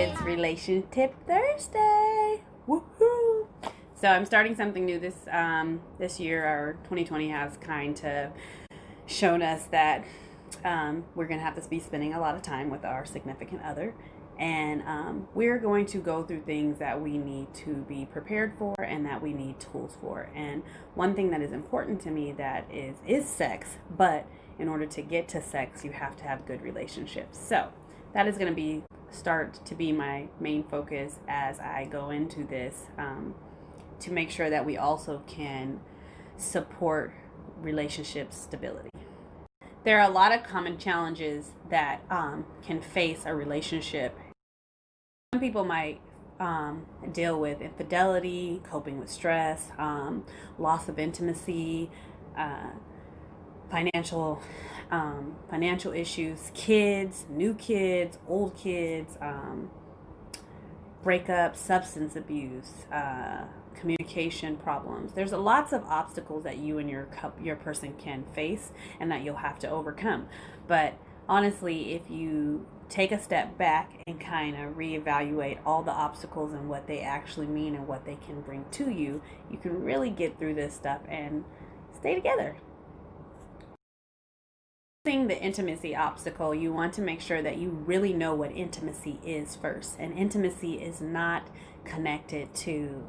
It's Relationship Thursday. Woohoo! So I'm starting something new this year. Our 2020 has kind of shown us that we're gonna have to be spending a lot of time with our significant other, and we're going to go through things that we need to be prepared for and that we need tools for. And one thing that is important to me that is sex, but in order to get to sex, you have to have good relationships. So that is going to start to be my main focus as I go into this, to make sure that we also can support relationship stability. There are a lot of common challenges that can face a relationship. Some people might deal with infidelity, coping with stress, loss of intimacy, financial financial issues, kids, new kids, old kids, breakup, substance abuse, communication problems. There's lots of obstacles that you and your person can face and that you'll have to overcome. But honestly, if you take a step back and kind of reevaluate all the obstacles and what they actually mean and what they can bring to you, you can really get through this stuff and stay together. The intimacy obstacle, you want to make sure that you really know what intimacy is first. And intimacy is not connected to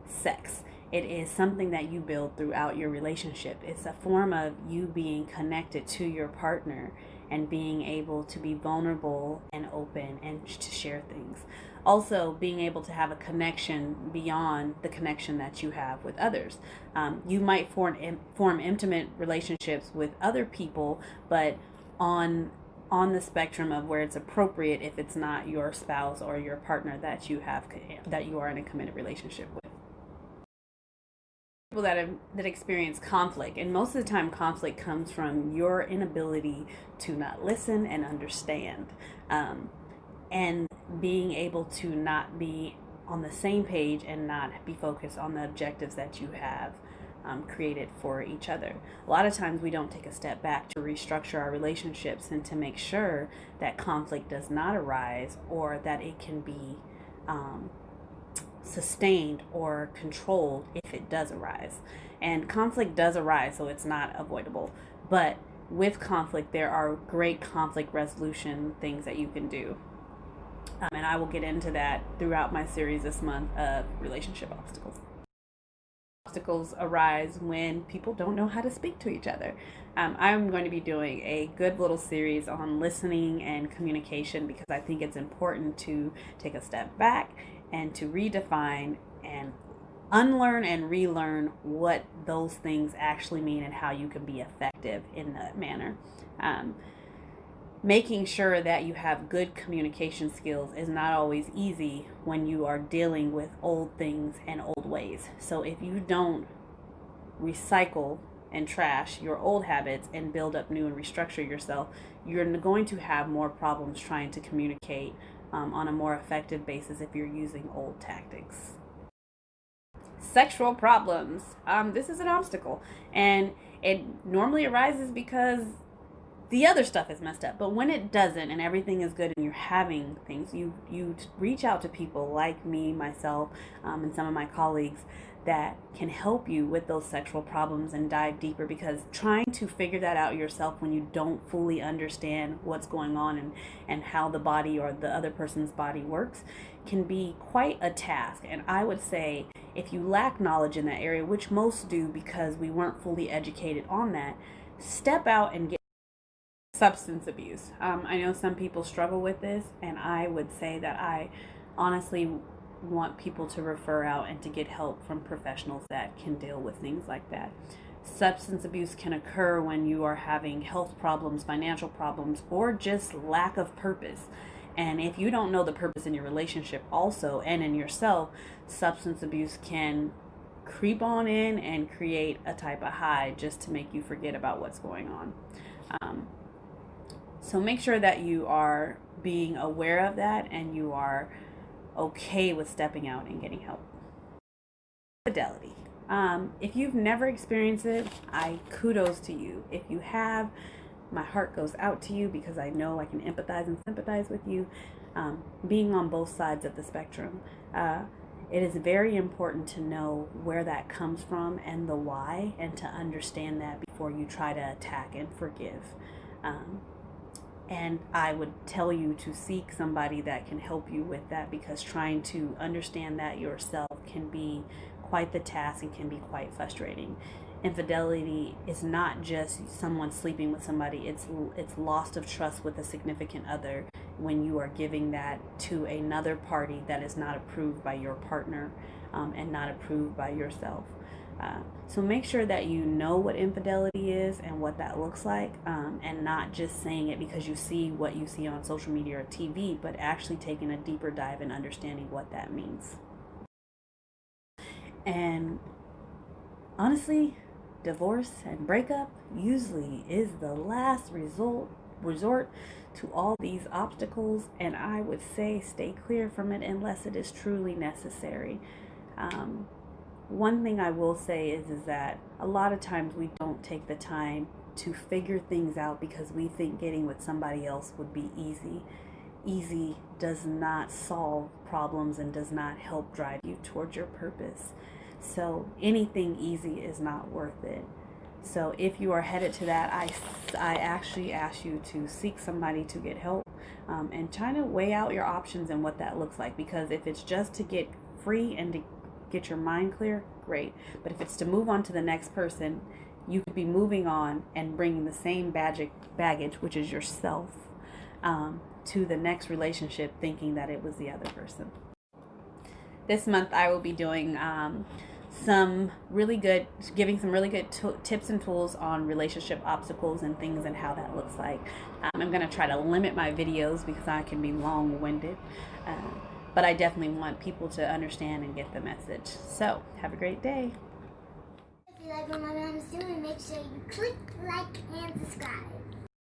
sex. It is something that you build throughout your relationship. It's a form of you being connected to your partner and being able to be vulnerable and open and to share things. Also, being able to have a connection beyond the connection that you have with others. You might form intimate relationships with other people, but on the spectrum of where it's appropriate if it's not your spouse or your partner that you are in a committed relationship with. People that experience conflict, and most of the time conflict comes from your inability to not listen and understand, and being able to not be on the same page and not be focused on the objectives that you have created for each other. A lot of times we don't take a step back to restructure our relationships and to make sure that conflict does not arise, or that it can be sustained or controlled if it does arise. And conflict does arise, so it's not avoidable. But with conflict, there are great conflict resolution things that you can do. And I will get into that throughout my series this month of relationship obstacles. Obstacles arise when people don't know how to speak to each other. I'm going to be doing a good little series on listening and communication, because I think it's important to take a step back and to redefine and unlearn and relearn what those things actually mean and how you can be effective in that manner. Making sure that you have good communication skills is not always easy when you are dealing with old things and old ways. So if you don't recycle and trash your old habits and build up new and restructure yourself, you're going to have more problems trying to communicate on a more effective basis if you're using old tactics. Sexual problems. This is an obstacle, and it normally arises because the other stuff is messed up. But when it doesn't and everything is good and you're having things, you reach out to people like me, myself, and some of my colleagues that can help you with those sexual problems and dive deeper, because trying to figure that out yourself when you don't fully understand what's going on and how the body or the other person's body works can be quite a task. And I would say if you lack knowledge in that area, which most do because we weren't fully educated on that, step out and get substance abuse. I know some people struggle with this, and I would say that I honestly want people to refer out and to get help from professionals that can deal with things like that. Substance abuse can occur when you are having health problems, financial problems, or just lack of purpose. And if you don't know the purpose in your relationship also and in yourself, substance abuse can creep on in and create a type of high just to make you forget about what's going on. So make sure that you are being aware of that and you are okay with stepping out and getting help. Fidelity. If you've never experienced it, kudos to you. If you have, my heart goes out to you because I know I can empathize and sympathize with you. Being on both sides of the spectrum, it is very important to know where that comes from and the why, and to understand that before you try to attack and forgive. And I would tell you to seek somebody that can help you with that, because trying to understand that yourself can be quite the task and can be quite frustrating. Infidelity is not just someone sleeping with somebody, it's loss of trust with a significant other when you are giving that to another party that is not approved by your partner, and not approved by yourself. So make sure that you know what infidelity is and what that looks like, and not just saying it because you see what you see on social media or TV, but actually taking a deeper dive and understanding what that means. And honestly, divorce and breakup usually is the last resort to all these obstacles, and I would say stay clear from it unless it is truly necessary. One thing I will say is that a lot of times we don't take the time to figure things out because we think getting with somebody else would be easy. Easy does not solve problems and does not help drive you towards your purpose. So anything easy is not worth it. So if you are headed to that, I actually ask you to seek somebody to get help, and try to weigh out your options and what that looks like. Because if it's just to get free and to get your mind clear, great. But if it's to move on to the next person, you could be moving on and bringing the same baggage, which is yourself, to the next relationship, thinking that it was the other person. This month I will be doing giving some really good tips and tools on relationship obstacles and things and how that looks like. I'm going to try to limit my videos because I can be long-winded. But I definitely want people to understand and get the message. So, have a great day. If you like what my mom is doing, make sure you click like and subscribe.